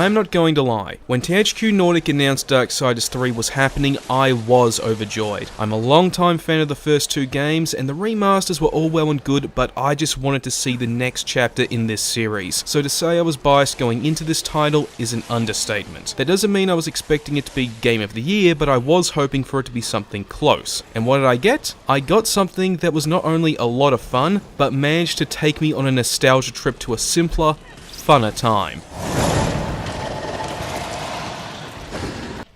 I'm not going to lie, when THQ Nordic announced Darksiders 3 was happening, I was overjoyed. I'm a long-time fan of the first two games, and the remasters were all well and good, but I just wanted to see the next chapter in this series. So to say I was biased going into this title is an understatement. That doesn't mean I was expecting it to be Game of the Year, but I was hoping for it to be something close. And what did I get? I got something that was not only a lot of fun, but managed to take me on a nostalgia trip to a simpler, funner time.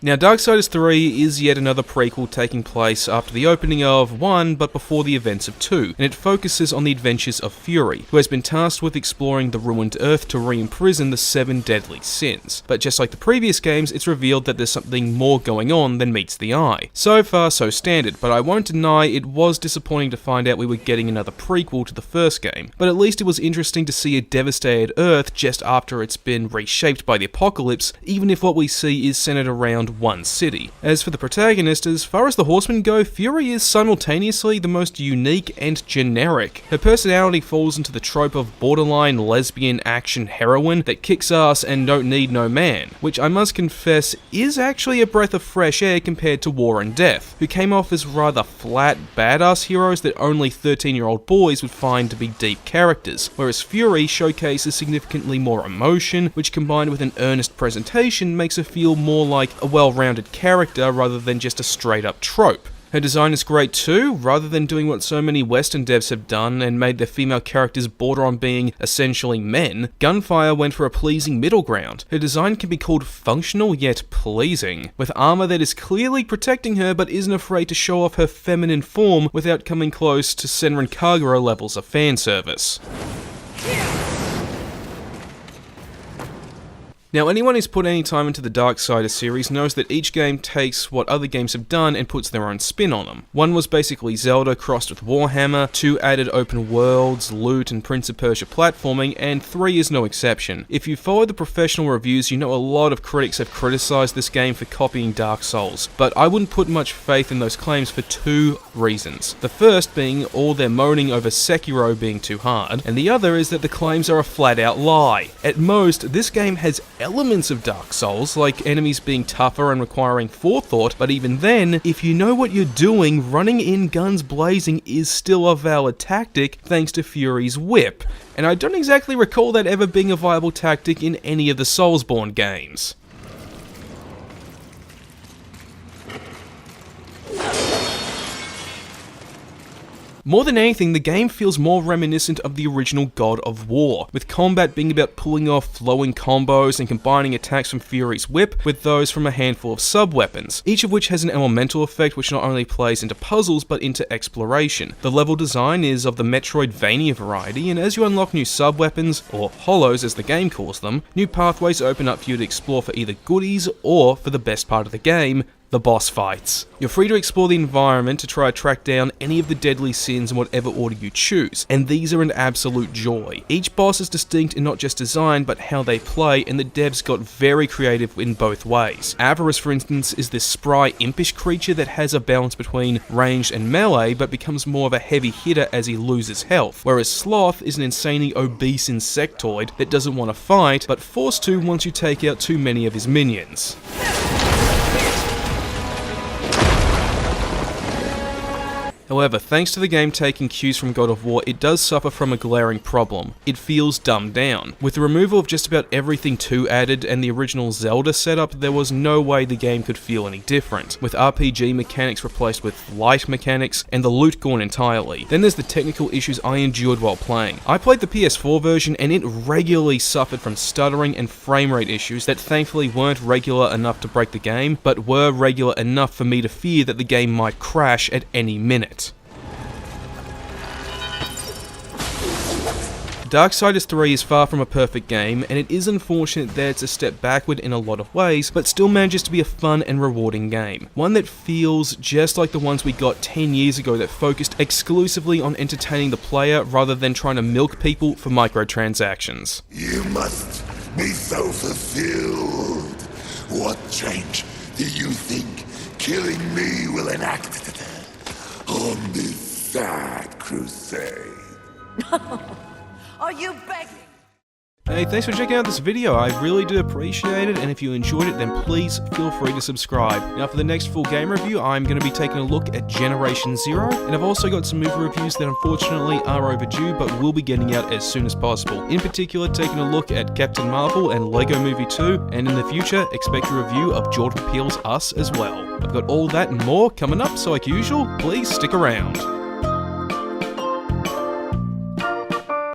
Now, Darksiders 3 is yet another prequel taking place after the opening of 1, but before the events of 2, and it focuses on the adventures of Fury, who has been tasked with exploring the ruined Earth to re-imprison the 7 deadly sins. But just like the previous games, it's revealed that there's something more going on than meets the eye. So far, so standard, but I won't deny it was disappointing to find out we were getting another prequel to the first game. But at least it was interesting to see a devastated Earth just after it's been reshaped by the apocalypse, even if what we see is centered around one city. As for the protagonist, as far as the Horsemen go, Fury is simultaneously the most unique and generic. Her personality falls into the trope of borderline lesbian action heroine that kicks ass and don't need no man, which I must confess is actually a breath of fresh air compared to War and Death, who came off as rather flat, badass heroes that only 13-year-old boys would find to be deep characters, whereas Fury showcases significantly more emotion, which combined with an earnest presentation makes her feel more like a well-rounded character rather than just a straight-up trope. Her design is great too, rather than doing what so many Western devs have done and made their female characters border on being essentially men. Gunfire went for a pleasing middle ground. Her design can be called functional yet pleasing, with armor that is clearly protecting her but isn't afraid to show off her feminine form without coming close to Senran Kagura levels of fan service. Now, anyone who's put any time into the Darksiders series knows that each game takes what other games have done and puts their own spin on them. 1 was basically Zelda crossed with Warhammer, 2 added open worlds, loot, and Prince of Persia platforming, and 3 is no exception. If you follow the professional reviews, you know a lot of critics have criticised this game for copying Dark Souls, but I wouldn't put much faith in those claims for 2 reasons. The first being all their moaning over Sekiro being too hard, and the other is that the claims are a flat-out lie. At most, this game has elements of Dark Souls, like enemies being tougher and requiring forethought, but even then, if you know what you're doing, running in guns blazing is still a valid tactic thanks to Fury's whip, and I don't exactly recall that ever being a viable tactic in any of the Soulsborne games. More than anything, the game feels more reminiscent of the original God of War, with combat being about pulling off flowing combos and combining attacks from Fury's whip with those from a handful of sub-weapons, each of which has an elemental effect which not only plays into puzzles but into exploration. The level design is of the Metroidvania variety, and as you unlock new sub-weapons, or hollows as the game calls them, new pathways open up for you to explore for either goodies or, for the best part of the game, the boss fights. You're free to explore the environment to try to track down any of the deadly sins in whatever order you choose, and these are an absolute joy. Each boss is distinct in not just design, but how they play, and the devs got very creative in both ways. Avarice, for instance, is this spry, impish creature that has a balance between ranged and melee, but becomes more of a heavy hitter as he loses health, whereas Sloth is an insanely obese insectoid that doesn't want to fight, but forced to once you take out too many of his minions. However, thanks to the game taking cues from God of War, it does suffer from a glaring problem. It feels dumbed down. With the removal of just about everything 2 added and the original Zelda setup, there was no way the game could feel any different, with RPG mechanics replaced with light mechanics, and the loot gone entirely. Then there's the technical issues I endured while playing. I played the PS4 version and it regularly suffered from stuttering and frame rate issues that thankfully weren't regular enough to break the game, but were regular enough for me to fear that the game might crash at any minute. Darksiders 3 is far from a perfect game, and it is unfortunate that it's a step backward in a lot of ways, but still manages to be a fun and rewarding game. One that feels just like the ones we got 10 years ago that focused exclusively on entertaining the player rather than trying to milk people for microtransactions. You must be so fulfilled. What change do you think killing me will enact on this sad crusade? Are you begging? Hey, thanks for checking out this video, I really do appreciate it, and if you enjoyed it then please feel free to subscribe. Now for the next full game review, I'm going to be taking a look at Generation Zero, and I've also got some movie reviews that unfortunately are overdue but will be getting out as soon as possible. In particular, taking a look at Captain Marvel and Lego Movie 2, and in the future, expect a review of Jordan Peele's Us as well. I've got all that and more coming up, so like usual, please stick around.